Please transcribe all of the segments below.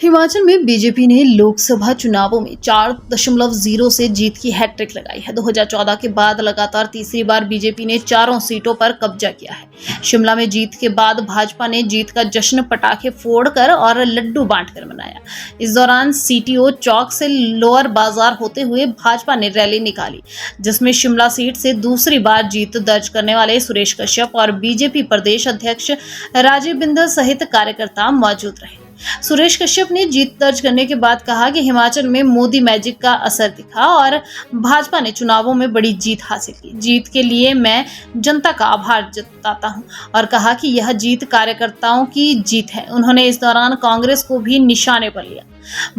हिमाचल में बीजेपी ने लोकसभा चुनावों में 4.0 से जीत की हैट्रिक लगाई है। 2014 के बाद लगातार तीसरी बार बीजेपी ने चारों सीटों पर कब्जा किया है। शिमला में जीत के बाद भाजपा ने जीत का जश्न पटाखे फोड़कर और लड्डू बांटकर मनाया। इस दौरान सीटीओ चौक से लोअर बाजार होते हुए भाजपा ने रैली निकाली, जिसमें शिमला सीट से दूसरी बार जीत दर्ज करने वाले सुरेश कश्यप और बीजेपी प्रदेश अध्यक्ष राजीव बिंदल सहित कार्यकर्ता मौजूद रहे। सुरेश कश्यप ने जीत दर्ज करने के बाद कहा कि हिमाचल में मोदी मैजिक का असर दिखा और भाजपा ने चुनावों में बड़ी जीत हासिल की। जीत के लिए मैं जनता का आभार जताता हूं और कहा कि यह जीत कार्यकर्ताओं की जीत है। उन्होंने इस दौरान कांग्रेस को भी निशाने पर लिया।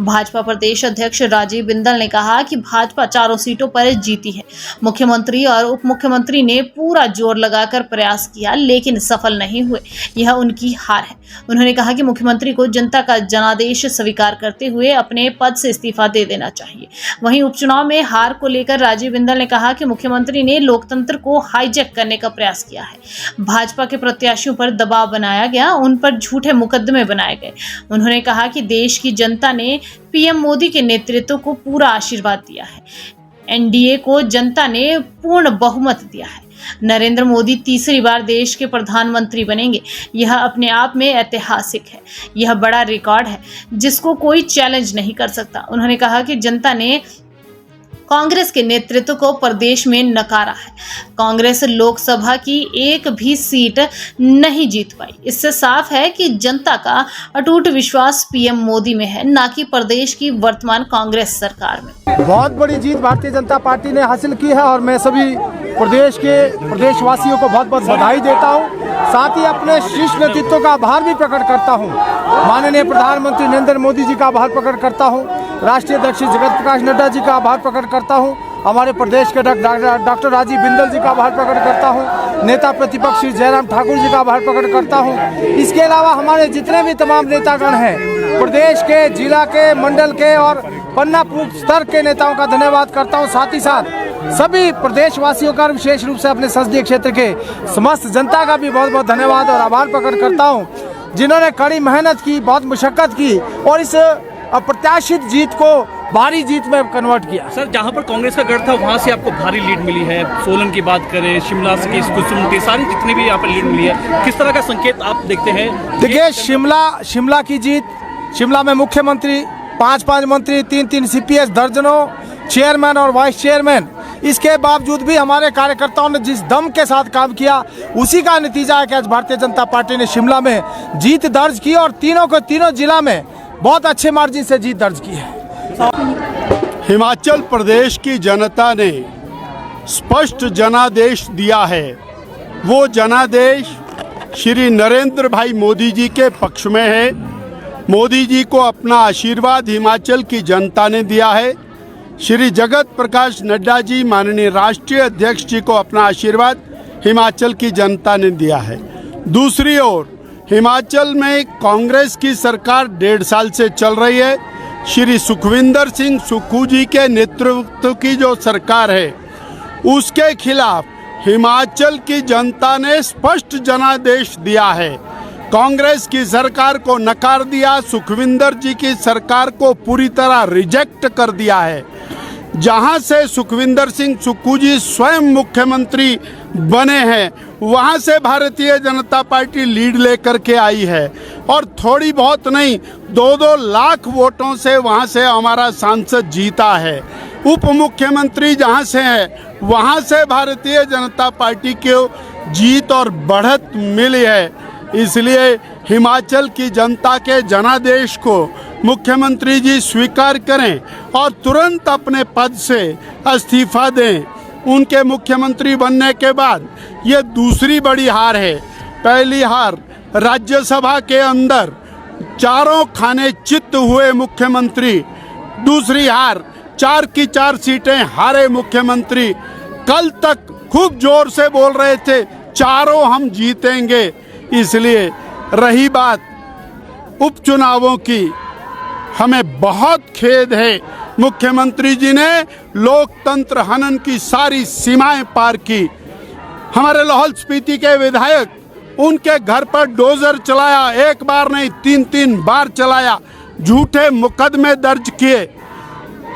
भाजपा प्रदेश अध्यक्ष राजीव बिंदल ने कहा कि भाजपा चारों सीटों पर जीती है। मुख्यमंत्री और उप मुख्यमंत्री ने पूरा जोर लगाकर प्रयास किया, लेकिन सफल नहीं हुए। यह उनकी हार है। उन्होंने कहा कि मुख्यमंत्री को जनता का जनादेश स्वीकार करते हुए अपने पद से इस्तीफा दे देना चाहिए। वहीं उपचुनाव में हार को लेकर राजीव बिंदल ने कहा कि मुख्यमंत्री ने लोकतंत्र को हाईजैक करने का प्रयास किया है। भाजपा के प्रत्याशियों पर दबाव बनाया गया, उन पर झूठे मुकदमे बनाए गए। उन्होंने कहा कि देश की जनता ने पीएम मोदी के नेतृत्व को पूरा आशीर्वाद दिया है। एनडीए को जनता ने पूर्ण बहुमत दिया है। नरेंद्र मोदी तीसरी बार देश के प्रधानमंत्री बनेंगे। यह अपने आप में ऐतिहासिक है। यह बड़ा रिकॉर्ड है जिसको कोई चैलेंज नहीं कर सकता। उन्होंने कहा कि जनता ने कांग्रेस के नेतृत्व को प्रदेश में नकारा है। कांग्रेस लोकसभा की एक भी सीट नहीं जीत पाई। इससे साफ है कि जनता का अटूट विश्वास पीएम मोदी में है, ना कि प्रदेश की वर्तमान कांग्रेस सरकार में। बहुत बड़ी जीत भारतीय जनता पार्टी ने हासिल की है और मैं सभी प्रदेशवासियों को बहुत बहुत बधाई देता हूं। साथ ही अपने शीर्ष नेतृत्व का आभार भी प्रकट करता हूं। माननीय प्रधानमंत्री नरेंद्र मोदी जी का आभार प्रकट करता हूं। राष्ट्रीय अध्यक्ष जगत प्रकाश नड्डा जी का आभार प्रकट करता हूं। हमारे प्रदेश के डॉक्टर राजीव बिंदल जी का आभार प्रकट करता हूं। नेता प्रतिपक्ष श्री जयराम ठाकुर जी का आभार प्रकट करता हूं। इसके अलावा हमारे जितने भी तमाम नेतागण हैं, प्रदेश के, जिला के, मंडल के और पन्ना स्तर के नेताओं का धन्यवाद करता हूं। साथ ही साथ सभी प्रदेशवासियों का, विशेष रूप से अपने संसदीय क्षेत्र के समस्त जनता का भी बहुत बहुत धन्यवाद और आभार प्रकट करता हूं, जिन्होंने कड़ी मेहनत की, बहुत मुशक्कत की और इस अप्रत्याशित जीत को भारी जीत में कन्वर्ट किया। सर, जहां पर कांग्रेस का गढ़ था वहां से आपको भारी लीड मिली है। सोलन की बात करें, शिमला की कुसुमती, सारी जितनी भी यहाँ पर लीड मिली है, किस तरह का संकेत आप देखते हैं? देखिए, शिमला की जीत, शिमला में मुख्यमंत्री, 5 मंत्री, 3 सीपीएस, दर्जनों चेयरमैन और वाइस चेयरमैन, इसके बावजूद भी हमारे कार्यकर्ताओं ने जिस दम के साथ काम किया, उसी का नतीजा है कि आज भारतीय जनता पार्टी ने शिमला में जीत दर्ज की और तीनों जिला में बहुत अच्छे मार्जिन से जीत दर्ज की है। हिमाचल प्रदेश की जनता ने स्पष्ट जनादेश दिया है। वो जनादेश श्री नरेंद्र भाई मोदी जी के पक्ष में है। मोदी जी को अपना आशीर्वाद हिमाचल की जनता ने दिया है। श्री जगत प्रकाश नड्डा जी, माननीय राष्ट्रीय अध्यक्ष जी को अपना आशीर्वाद हिमाचल की जनता ने दिया है। दूसरी ओर हिमाचल में कांग्रेस की सरकार 1.5 साल से चल रही है। श्री सुखविंदर सिंह सुक्खू जी के नेतृत्व की जो सरकार है, उसके खिलाफ हिमाचल की जनता ने स्पष्ट जनादेश दिया है। कांग्रेस की सरकार को नकार दिया, सुखविंदर जी की सरकार को पूरी तरह रिजेक्ट कर दिया है। जहां से सुखविंदर सिंह सुक्खू जी स्वयं मुख्यमंत्री बने हैं, वहां से भारतीय जनता पार्टी लीड लेकर के आई है और थोड़ी बहुत नहीं, 2-2 लाख वोटों से वहां से हमारा सांसद जीता है। उप मुख्यमंत्री जहां से है, वहां से भारतीय जनता पार्टी को जीत और बढ़त मिली है। इसलिए हिमाचल की जनता के जनादेश को मुख्यमंत्री जी स्वीकार करें और तुरंत अपने पद से इस्तीफा दें। उनके मुख्यमंत्री बनने के बाद ये दूसरी बड़ी हार है। पहली हार राज्यसभा के अंदर चारों खाने चित्त हुए मुख्यमंत्री, दूसरी हार 4 की 4 सीटें हारे मुख्यमंत्री। कल तक खूब जोर से बोल रहे थे चारों हम जीतेंगे। इसलिए रही बात उपचुनावों की, हमें बहुत खेद है, मुख्यमंत्री जी ने लोकतंत्र हनन की सारी सीमाएं पार की। हमारे लाहौल स्पीति के विधायक, उनके घर पर डोजर चलाया, एक बार नहीं 3 बार चलाया। झूठे मुकदमे दर्ज किए।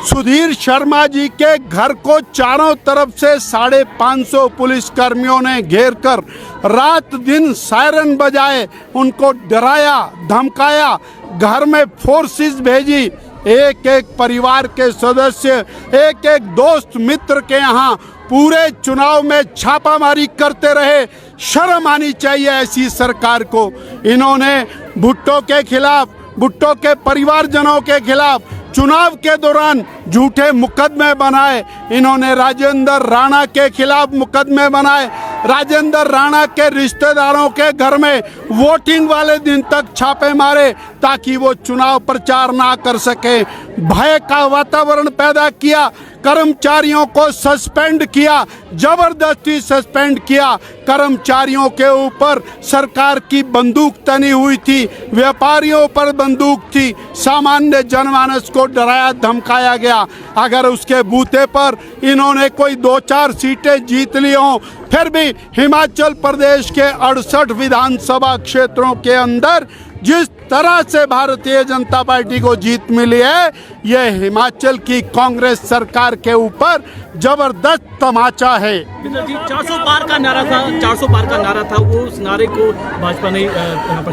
सुधीर शर्मा जी के घर को चारों तरफ से 550 पुलिस कर्मियों ने घेर कर रात दिन सायरन बजाए, उनको डराया धमकाया, घर में फोर्सेस भेजी, एक एक परिवार के सदस्य, एक एक दोस्त मित्र के यहाँ पूरे चुनाव में छापामारी करते रहे। शर्म आनी चाहिए ऐसी सरकार को। इन्होंने भुट्टो के खिलाफ, भुट्टो के परिवारजनों के खिलाफ चुनाव के दौरान झूठे मुकदमे बनाए। इन्होंने राजेंद्र राणा के खिलाफ मुकदमे बनाए। राजेंद्र राणा के रिश्तेदारों के घर में वोटिंग वाले दिन तक छापे मारे ताकि वो चुनाव प्रचार ना कर सके। भय का वातावरण पैदा किया, कर्मचारियों को सस्पेंड किया, जबरदस्ती सस्पेंड किया। कर्मचारियों के ऊपर सरकार की बंदूक तनी हुई थी, व्यापारियों पर बंदूक थी, सामान्य जनमानस को डराया धमकाया गया। अगर उसके बूते पर इन्होंने कोई 2-4 सीटें जीत ली हों, फिर भी हिमाचल प्रदेश के 68 विधानसभा क्षेत्रों के अंदर जिस तरह से भारतीय जनता पार्टी को जीत मिली है, यह हिमाचल की कांग्रेस सरकार के ऊपर जबरदस्त तमाचा है। 400 पार का नारा था, 400 पार का नारा था, वो उस नारे को भाजपा ने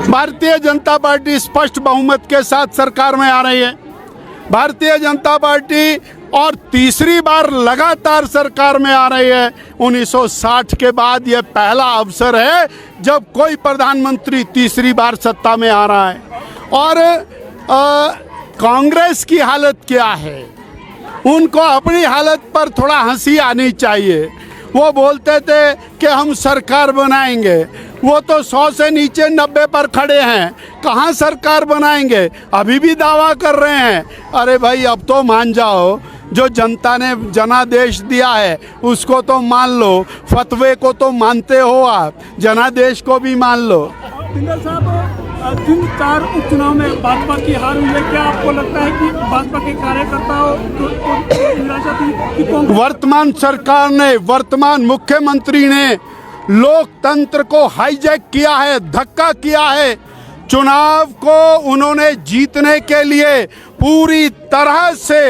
भारतीय जनता पार्टी स्पष्ट बहुमत के साथ सरकार में आ रही है। भारतीय जनता पार्टी और तीसरी बार लगातार सरकार में आ रही है। 1960 के बाद यह पहला अवसर है जब कोई प्रधानमंत्री तीसरी बार सत्ता में आ रहा है। और कांग्रेस की हालत क्या है, उनको अपनी हालत पर थोड़ा हंसी आनी चाहिए। वो बोलते थे कि हम सरकार बनाएंगे, वो तो 100 से नीचे 90 पर खड़े हैं, कहाँ सरकार बनाएंगे, अभी भी दावा कर रहे हैं। अरे भाई अब तो मान जाओ, जो जनता ने जनादेश दिया है उसको तो मान लो, फतवे को तो मानते हो आप, जनादेश को भी मान लो। पिंगल साहब, 3-4 उपचुनाव में भाजपा की हार हुई है, क्या आपको लगता है कि भाजपा के कार्यकर्ताओं को निराशा थी कि वर्तमान सरकार ने, वर्तमान मुख्यमंत्री ने लोकतंत्र को हाईजैक किया है, धक्का किया है। चुनाव को उन्होंने जीतने के लिए पूरी तरह से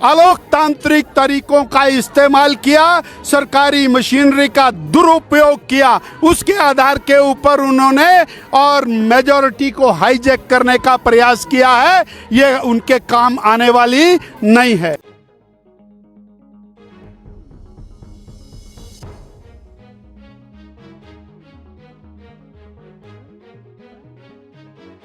अलोकतांत्रिक तरीकों का इस्तेमाल किया, सरकारी मशीनरी का दुरुपयोग किया। उसके आधार के ऊपर उन्होंने और मेजॉरिटी को हाईजैक करने का प्रयास किया है। ये उनके काम आने वाली नहीं है।